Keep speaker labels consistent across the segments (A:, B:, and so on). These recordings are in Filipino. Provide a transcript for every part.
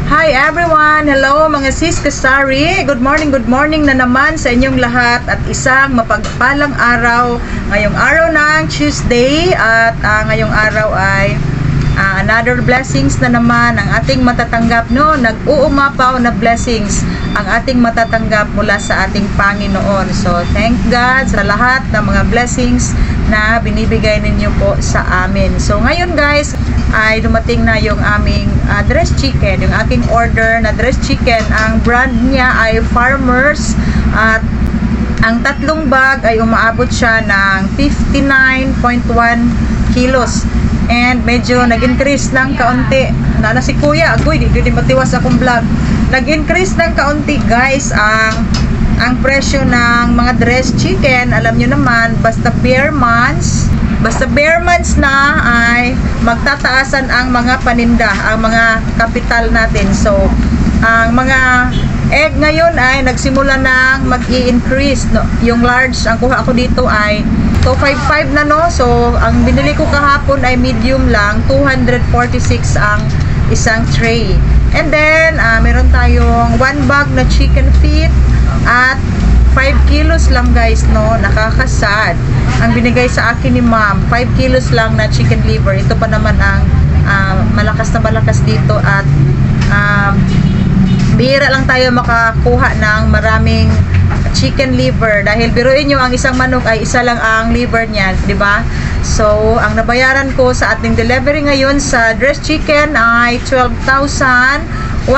A: Hi everyone! Hello mga sis kasari! Good morning na naman sa inyong lahat at isang mapagpalang araw. Ngayong araw ng Tuesday at ngayong araw ay another blessings na naman ang ating matatanggap, no? Nag-uumapaw na blessings ang ating matatanggap mula sa ating Panginoon. So thank God sa lahat ng mga blessings na binibigay ninyo po sa amin. So ngayon guys ay dumating na yung aming dressed chicken, yung aking order na dressed chicken. Ang brand niya ay Farmers at ang tatlong bag ay umaabot siya ng 59.1 kilos and medyo nag-increase ng kaunti. Na si Kuya, agoy, di matiwas akong vlog. Nag-increase ng kaunti guys ang presyo ng mga dressed chicken. Alam nyo naman, basta bare months na ay magtataasan ang mga paninda, ang mga kapital natin. So ang mga egg ngayon ay nagsimula nang mag-i-increase, no? Yung large, ang kuha ko dito ay 255 na, no? So ang binili ko kahapon ay medium lang, 246 ang isang tray. And then meron tayong 1 bag na chicken feet at 5 kilos lang guys, no? Nakakasad. Ang binigay sa akin ni ma'am, 5 kilos lang na chicken liver. Ito pa naman ang malakas na malakas dito at bihira lang tayo makakuha ng maraming chicken liver dahil biruin nyo, ang isang manok ay isa lang ang liver niya, di ba? So ang nabayaran ko sa ating delivery ngayon sa dressed chicken ay 12,113.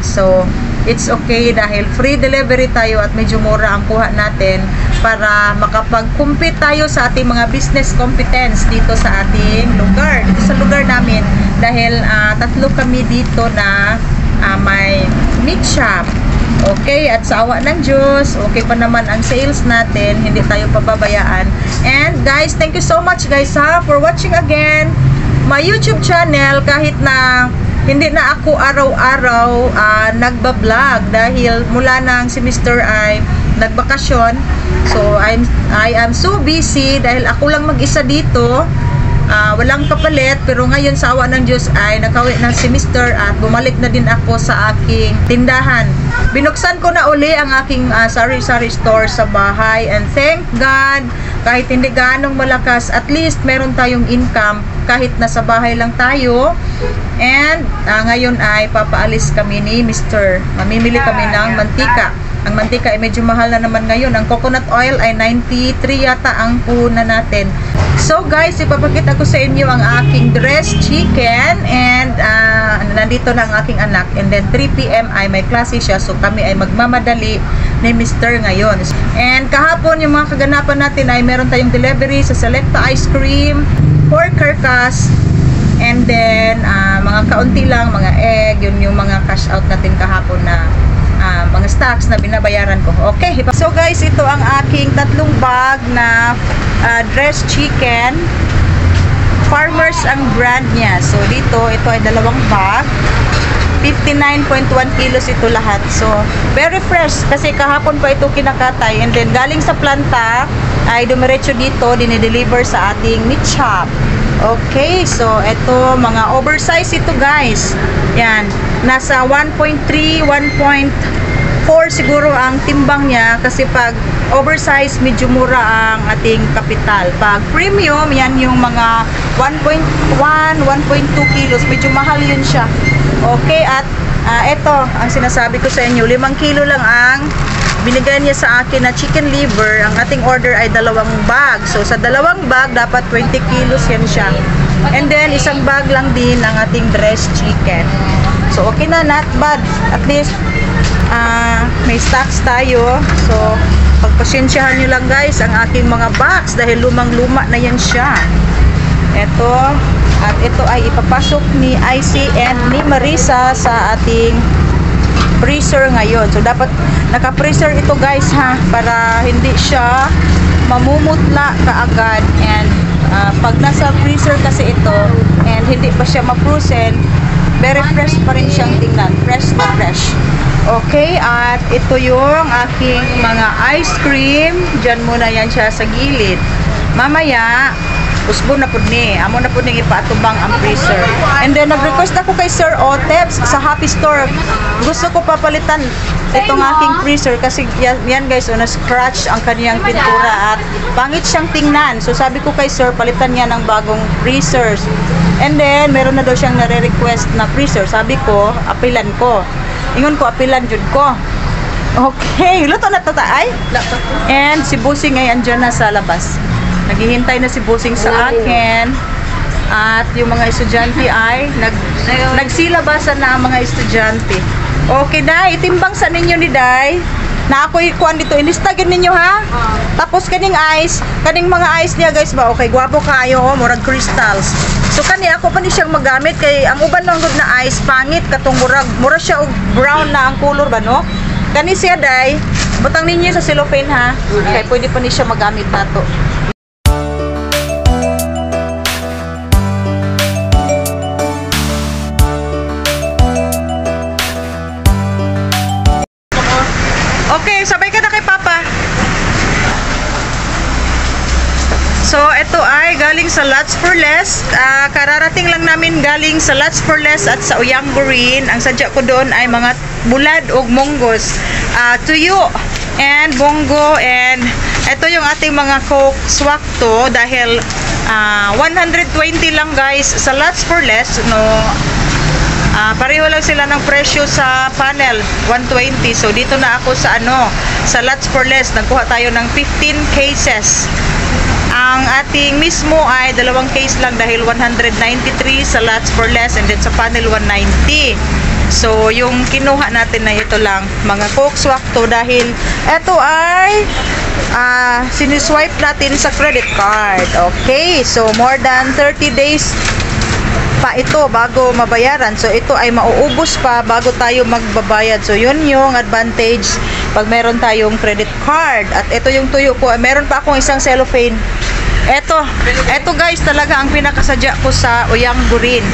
A: So it's okay dahil free delivery tayo at medyo mura ang kuha natin para makapag-compete tayo sa ating mga business competence dito sa ating lugar, dito sa lugar namin dahil tatlo kami dito na may meat shop. Okay, at sa awa ng Diyos, okay pa naman ang sales natin, hindi tayo pababayaan. And guys, thank you so much guys for watching again my YouTube channel. Kahit na hindi na ako araw-araw nagbablog dahil mula nang semester ay nagbakasyon. So I am so busy dahil ako lang mag-isa dito. Walang kapalit, pero ngayon sa awa ng Diyos ay nakauwi ng semester at bumalik na din ako sa aking tindahan. Binuksan ko na uli ang aking sari-sari store sa bahay and thank God, kahit hindi ganong malakas, at least meron tayong income kahit nasa bahay lang tayo. And ngayon ay papaalis kami ni Mr. Mamimili kami ng mantika. Ang mantika ay medyo mahal na naman ngayon. Ang coconut oil ay 93 yata ang puhunan natin. So guys, ipapakita ko sa inyo ang aking dressed chicken and nandito na ang aking anak. And then 3 PM ay may klase siya. So kami ay magmamadali ni Mr. ngayon. And kahapon yung mga kaganapan natin ay meron tayong delivery sa Selecta Ice Cream, pork carcass, and then mga kaunti lang, mga egg. Yun yung mga cash out natin kahapon na mga stocks na binabayaran ko. Okay, so guys, ito ang aking tatlong bag na dressed chicken. Farmers ang brand niya. So dito, ito ay dalawang bag, 59.1 kilos ito lahat. So very fresh kasi kahapon pa ito kinakatay and then galing sa planta ay dumiretso dito, dinideliver sa ating meat shop. Okay, so ito mga oversize ito guys. Yan, nasa 1.3, 1.4 siguro ang timbang niya kasi pag oversize medyo mura ang ating kapital. Pag premium, yan yung mga 1.1, 1.2 kilos, medyo mahal yun siya. Okay, at ito ang sinasabi ko sa inyo, 5 kilo lang ang binigay niya sa akin na chicken liver. Ang ating order ay 2 bag. So sa 2 bag dapat 20 kilos yan siya. And then isang bag lang din ang ating dressed chicken. So okay na, not bad. At least may stocks tayo. So pagpasensyahan nyo lang guys ang aking mga box dahil lumang-luma na yan siya. Ito, at ito ay ipapasok ni IC and ni Marisa sa ating freezer ngayon. So dapat naka-freezer ito guys para hindi siya mamumutla kaagad. And pag nasa freezer kasi ito and hindi pa siya ma-frozen, very fresh pa rin siyang tingnan. Fresh na fresh. Okay, at ito yung aking mga ice cream. Diyan muna yan siya sa gilid. Mamaya usbo na pud ni. Amo na pud ning ipaatubang ang freezer. And then nag-request ako kay Sir Oteps sa Happy Store. Gusto ko papalitan itong aking freezer kasi yan guys, na-scratch ang kaniyang pintura at pangit siyang tingnan. So sabi ko kay Sir, palitan niya ng bagong freezers. And then meron na daw siyang nare-request na freezer. Sabi ko, apilan ko. Ingon ko, apilan jud ko. Okay, luto na tatay. And si Busing ay andyan na sa labas. Naghihintay na si Busing sa akin. At yung mga estudyante ay nagsilabasan na ang mga estudyante. Okay, Day. Itimbang sa ninyo ni Day. Na ako'y kuhan dito. Inistagan ninyo, ha? Tapos kaning ice. Kaning mga ice niya, guys ba? Okay, gwapo kayo. Oh, murag crystals. So, kani ako pa ni siyang magamit. Kay ang uban lang good na ice, pangit. Katong murag siya brown na ang color ba, no? Kani siya, Day. Butang ninyo sa cellophane, ha? Okay, pwede pa ni siya magamit na to. Okay, sabay ka na kay Papa. So, ito ay galing sa Lots for Less. Kararating lang namin galing sa Lots for Less at sa Uyanggurin. Ang sadya ko doon ay mga bulad o monggos. Tuyo and bongo. And ito yung ating mga Coke Swakto dahil 120 lang guys sa Lots for Less. No, pareho lang sila ng presyo sa panel, 120. So dito na ako sa sa Lots for Less. Nagkuha tayo ng 15 cases. Ang ating mismo ay 2 case lang dahil 193 sa Lots for Less and then sa panel 190. So yung kinuha natin na ito lang mga Coke Swakto dahil ito ay siniswipe natin sa credit card. Okay, so more than 30 days pa ito bago mabayaran. So ito ay mauubos pa bago tayo magbabayad. So yun yung advantage pag meron tayong credit card. At ito yung tuyo ko. Meron pa akong isang cellophane. Ito guys talaga ang pinakasadya ko sa Uyanggurin.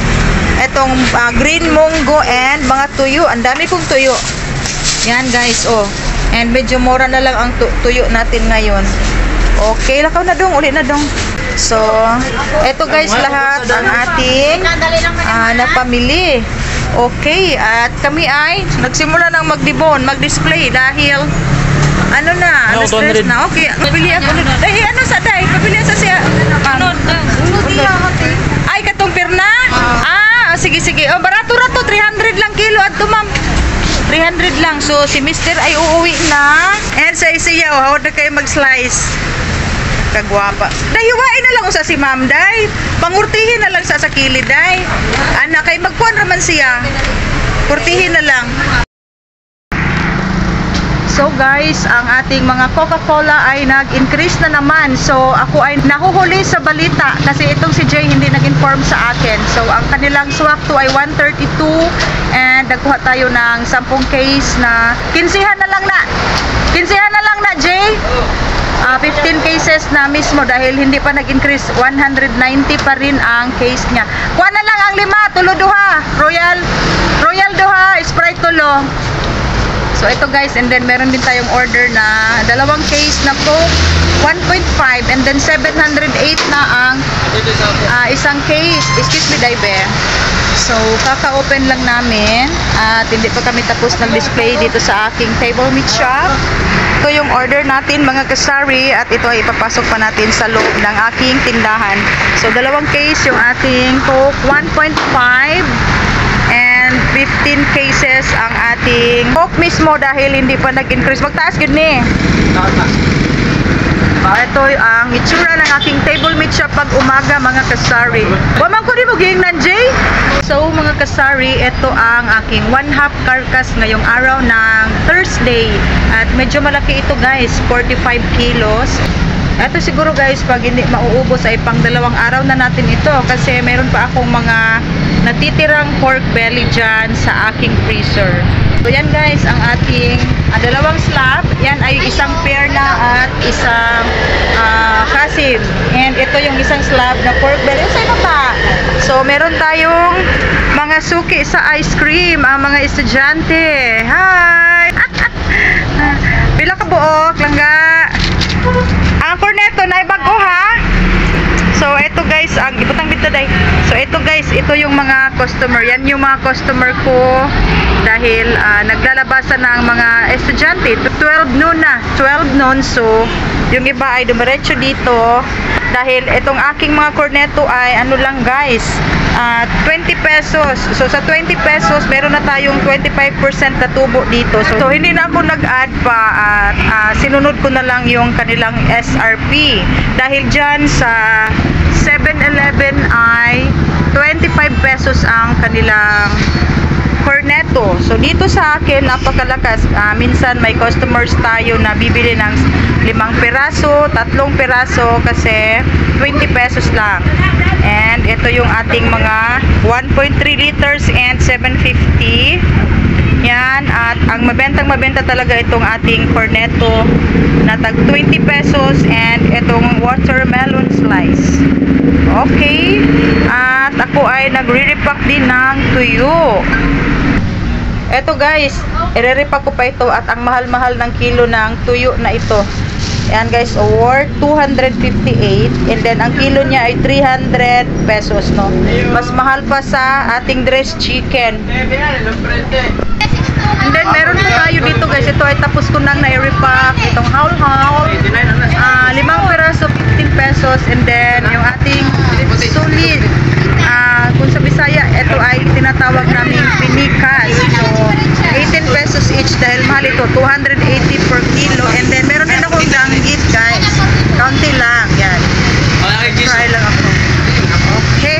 A: Etong green munggo and mga tuyo. Ang dami kong tuyo. Yan guys, oh. And medyo mura na lang ang tuyo natin ngayon. Okay, lakaw na dong, uli na dong. So, eto guys lahat ang ating napamili. Okay, at kami ay nagsimula ng mag-display dahil stress na. Okay, pabili ako. Dahil pabili sa siya. Ay, katong pirna? Sige. Oh, barato-rato, 300 lang kilo at ma'am. 300 lang. So, si Mr. ay uuwi na. And sa isiya, hawad na kayo mag-slice. Kagwapa. Dahiwain na lang sa si Ma'am, Day. Pangurtihin na lang sa kilid, Day. Anak, kay magkuhan raman siya. Kurtihin na lang. So guys, ang ating mga Coca-Cola ay nag-increase na naman. So ako ay nahuhuli sa balita kasi itong si Jay hindi nag-inform sa akin. So ang kanilang swakto ay 132 and nagkuha tayo ng 10 case na 15 na lang na Jay. 15 cases na mismo dahil hindi pa nag-increase. 190 pa rin ang case niya. Kuha na lang ang 5, tulo duha. Royal duha, Sprite tulo. So ito guys, and then meron din tayong order na 2 case na Coke 1.5 and then 708 na ang isang case. Excuse me, Daibe. So kaka-open lang namin at hindi pa kami tapos ng display dito sa aking table meat shop. Ito yung order natin mga kasari at ito ay ipapasok pa natin sa loob ng aking tindahan. So 2 case yung ating Coke 1.5 and 15 cases ang ating Coke mismo dahil hindi pa nag-increase. Magtaas gud ni. Ito ang itsura ng aking table meat shop pag umaga mga kasari. Waman ko rin mo gingnan, Jay. So mga kasari, ito ang aking 1/2 carcass ngayong araw ng Thursday. At medyo malaki ito guys, 45 kilos. Ito siguro guys, pag hindi mauubos ay pang 2 araw na natin ito kasi meron pa akong mga natitirang pork belly dyan sa aking freezer. So yan guys, ang ating 2 slab. Yan ay isang pair na at isang kasim. And ito yung isang slab na pork belly. Sa'yo pa? So meron tayong mga suki sa ice cream, ang mga estudyante. Hi! Pila ka buok, langga. Ang corneto na ibago ha. So, ito guys, ang ibutang dito dahil. So, ito guys, ito yung mga customer. Yan yung mga customer ko dahil naglalabasan na ang mga estudyante. 12 noon na. 12 noon. So, yung iba ay dumiretso dito dahil itong aking mga corneto ay ano lang guys, 20 pesos. So, sa 20 pesos, meron na tayong 25% na tubo dito. So, hindi na ako nag-add pa at sinunod ko na lang yung kanilang SRP. Dahil dyan sa 7-Eleven ay 25 pesos ang kanilang corneto. So, dito sa akin, napakalakas. Minsan may customers tayo na bibili ng 5 piraso, 3 piraso kasi 20 pesos lang. And ito yung ating mga 1.3 liters and 750. Yan. At ang mabenta talaga itong ating corneto na tag 20 pesos and itong watermelon slice. Okay. At ako ay nagre-repack din ng tuyo. Eto guys, i-repack ko pa ito at ang mahal-mahal ng kilo ng tuyo na ito. Ayan guys, worth 258 and then ang kilo niya ay 300 pesos, no? Mas mahal pa sa ating dressed chicken. And then meron po tayo dito guys, ito ay tapos ko nang na-repack itong haul-haul. 5 piraso, 15 pesos and then yung ating solid. Kung sa Bisaya, ito ay tinatawag namin pinikas. So, 18 pesos each dahil mahal ito, 280 per kilo. And then, meron din akong danggit, guys. Kaunti lang, yan. Try lang ako. Okay.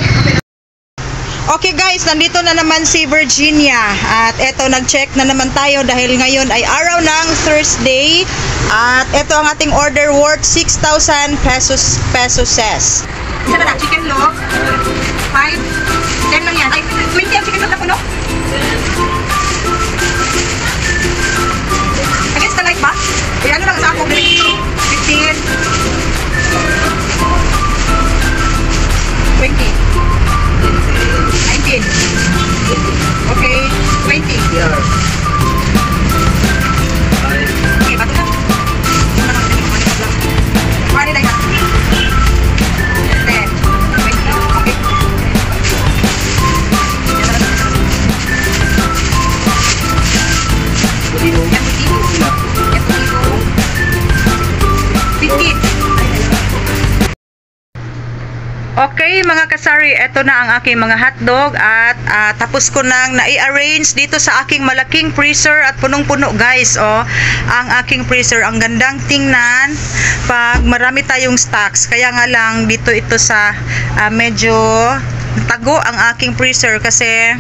A: Okay guys, nandito na naman si Virginia. At eto, nag-check na naman tayo dahil ngayon ay araw ng Thursday. At eto ang ating order worth 6,000 pesos. Isa na lang, chicken loaf. 5, 10 lang yan. Ay, 20 ang chicken loaf na puno. Against the light ba? Ay, ano lang sa ako? 15, 20, 19. Okay, 20. Okay, bato na. Pwede na yan. 10, 20. Okay. Okay mga kasari, eto na ang aking mga hotdog at tapos ko nang na-i-arrange dito sa aking malaking freezer at punong-puno guys. Oh, ang aking freezer, ang gandang tingnan pag marami tayong stocks. Kaya nga lang dito ito sa medyo tago ang aking freezer kasi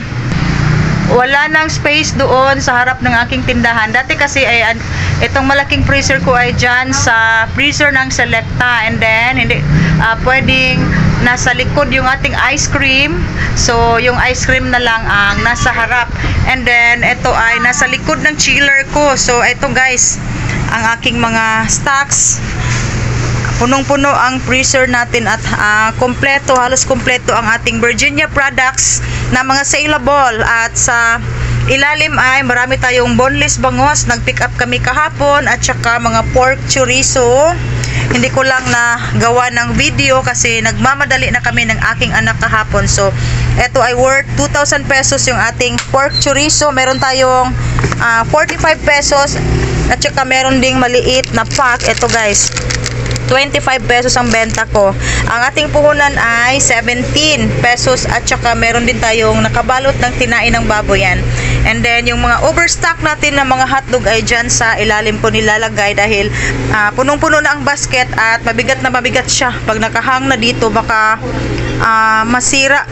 A: wala nang space doon sa harap ng aking tindahan. Dati kasi ay itong malaking freezer ko ay dyan sa freezer ng Selecta and then hindi pwedeng nasa likod yung ating ice cream. So yung ice cream na lang ang nasa harap and then ito ay nasa likod ng chiller ko. So ito guys, ang aking mga stocks. Punong-puno ang freezer natin at kompleto, halos kompleto ang ating Virginia products na mga saleable. At sa ilalim ay marami tayong boneless bangos. Nag-pick up kami kahapon at saka mga pork chorizo. Hindi ko lang na gawa ng video kasi nagmamadali na kami ng aking anak kahapon. So, ito ay worth 2,000 pesos yung ating pork chorizo. Meron tayong 45 pesos at saka meron ding maliit na pack. Ito guys, 25 pesos ang benta ko. Ang ating puhunan ay 17 pesos at saka meron din tayong nakabalot ng tinain ng baboy yan. And then yung mga overstock natin na mga hotdog ay dyan sa ilalim ko nilalagay dahil punong-puno na ang basket at mabigat na mabigat siya. Pag nakahang na dito baka masira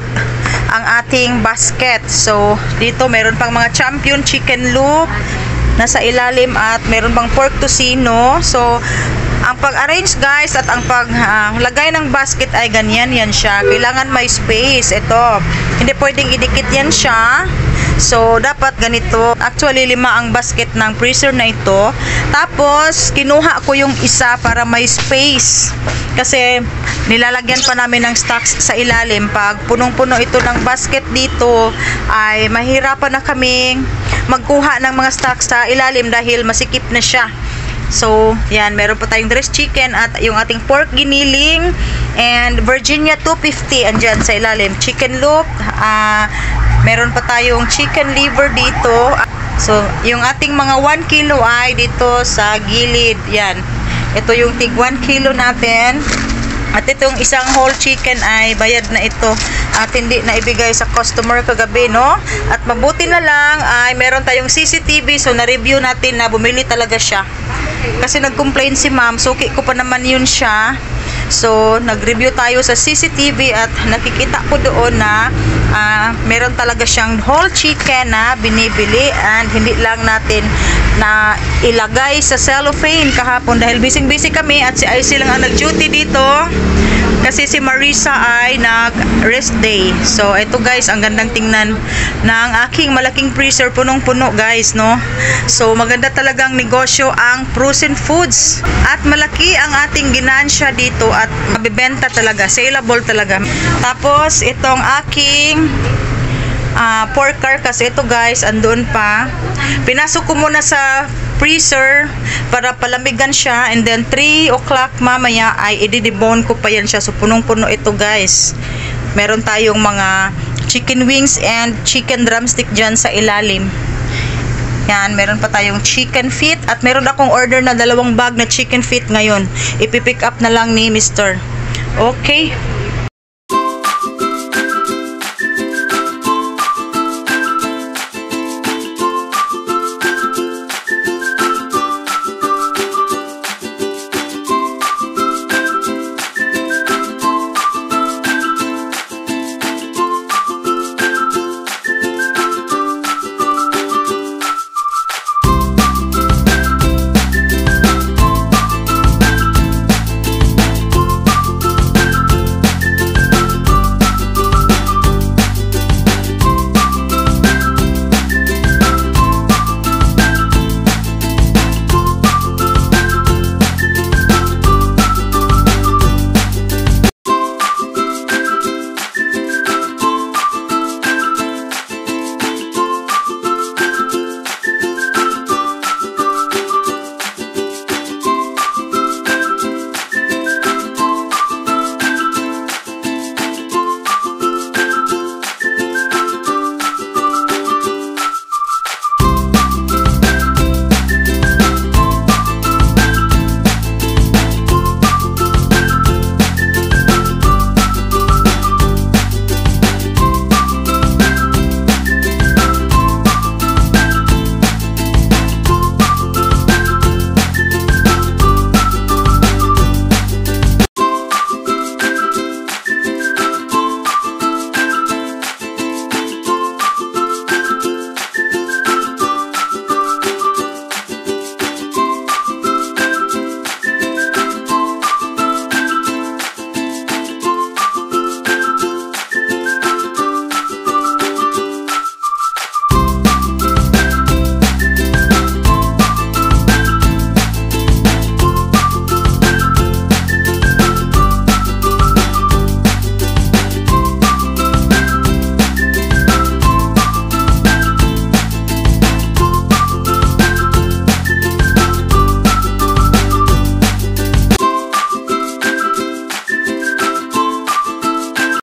A: ang ating basket. So dito meron pang mga champion chicken loop nasa ilalim at meron pang pork tocino. So ang pag-arrange guys at ang paglagay ng basket ay ganyan yan siya. Kailangan may space. Ito, hindi pwedeng idikit yan siya. So, dapat ganito. Actually, 5 ang basket ng freezer na ito. Tapos, kinuha ko yung isa para may space. Kasi, nilalagyan pa namin ng stocks sa ilalim. Pag punong-puno ito ng basket dito, ay mahirapan na kaming magkuha ng mga stocks sa ilalim dahil masikip na siya. So, yan, meron pa tayong dressed chicken at yung ating pork giniling and Virginia 250 andyan sa ilalim. Chicken loop, meron pa tayong chicken liver dito. So, yung ating mga 1 kilo ay dito sa gilid. Yan. Ito yung tig 1 kilo natin. At itong isang whole chicken ay bayad na ito at hindi na ibigay sa customer kagabi, no? At mabuti na lang ay meron tayong CCTV, so na-review natin na bumili talaga siya. Kasi nag-complain si ma'am, suki ko pa naman yun siya. So, nag-review tayo sa CCTV at nakikita ko doon na meron talaga siyang whole chicken na binibili and hindi lang natin na ilagay sa cellophane kahapon dahil busy kami at si IC lang ang nag-duty dito kasi si Marisa ay nag-rest day. So, ito guys, ang gandang tingnan ng aking malaking freezer, punong-puno guys, no? So, maganda talagang negosyo ang frozen foods at malaki ang ating ginansya dito at mabibenta talaga, saleable talaga. Tapos, itong aking pork carcass, ito guys, andun pa. Pinasok ko muna sa freezer para palamigan siya and then 3 o'clock mamaya ay i-debone ko pa yan siya. So, punong-puno ito guys. Meron tayong mga chicken wings and chicken drumstick dyan sa ilalim. Yan, meron pa tayong chicken feet at meron akong order na 2 bag na chicken feet ngayon. Ipipick up na lang ni Mr. Okay.